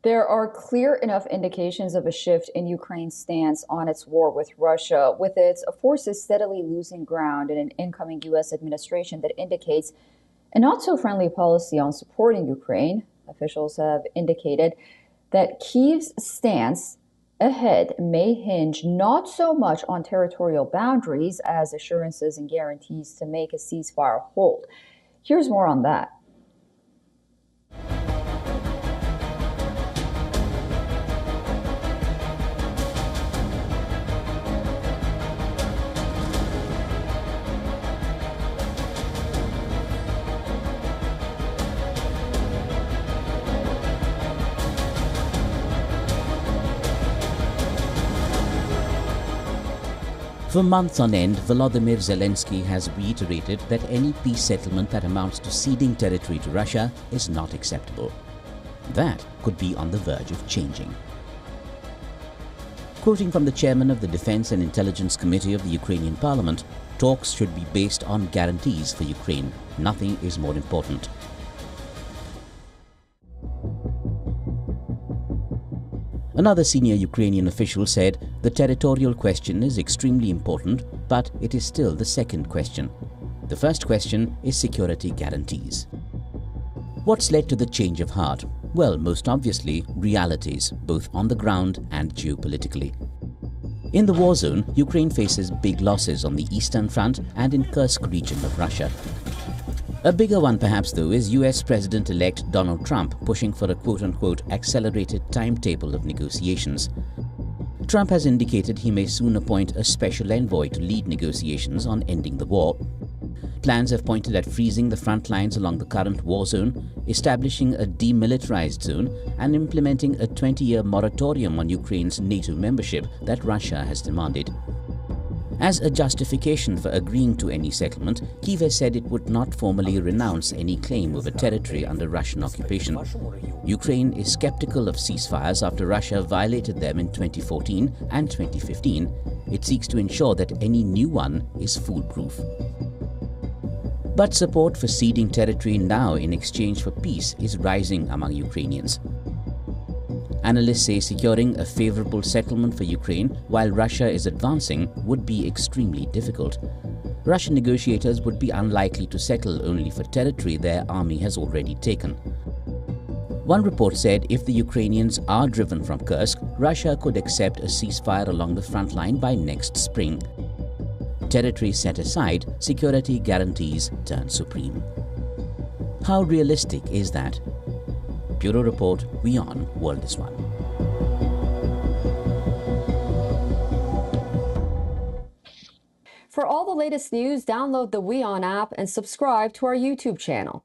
There are clear enough indications of a shift in Ukraine's stance on its war with Russia, with its forces steadily losing ground in an incoming U.S. administration that indicates a not so friendly policy on supporting Ukraine. Officials have indicated that Kyiv's stance ahead may hinge not so much on territorial boundaries as assurances and guarantees to make a ceasefire hold. Here's more on that. For months on end, Volodymyr Zelensky has reiterated that any peace settlement that amounts to ceding territory to Russia is not acceptable. That could be on the verge of changing. Quoting from the chairman of the Defense and Intelligence Committee of the Ukrainian Parliament, talks should be based on guarantees for Ukraine. Nothing is more important. Another senior Ukrainian official said the territorial question is extremely important, but it is still the second question. The first question is security guarantees. What's led to the change of heart? Well, most obviously, realities, both on the ground and geopolitically. In the war zone, Ukraine faces big losses on the Eastern Front and in Kursk region of Russia. A bigger one perhaps though is US President-elect Donald Trump pushing for a quote-unquote accelerated timetable of negotiations. Trump has indicated he may soon appoint a special envoy to lead negotiations on ending the war. Plans have pointed at freezing the front lines along the current war zone, establishing a demilitarized zone and implementing a 20-year moratorium on Ukraine's NATO membership that Russia has demanded. As a justification for agreeing to any settlement, Kyiv has said it would not formally renounce any claim over territory under Russian occupation. Ukraine is skeptical of ceasefires after Russia violated them in 2014 and 2015. It seeks to ensure that any new one is foolproof. But support for ceding territory now in exchange for peace is rising among Ukrainians. Analysts say securing a favorable settlement for Ukraine while Russia is advancing would be extremely difficult. Russian negotiators would be unlikely to settle only for territory their army has already taken. One report said if the Ukrainians are driven from Kursk, Russia could accept a ceasefire along the front line by next spring. Territory set aside, security guarantees turn supreme. How realistic is that? Bureau Report, WION, World is One. For all the latest news, download the WION app and subscribe to our YouTube channel.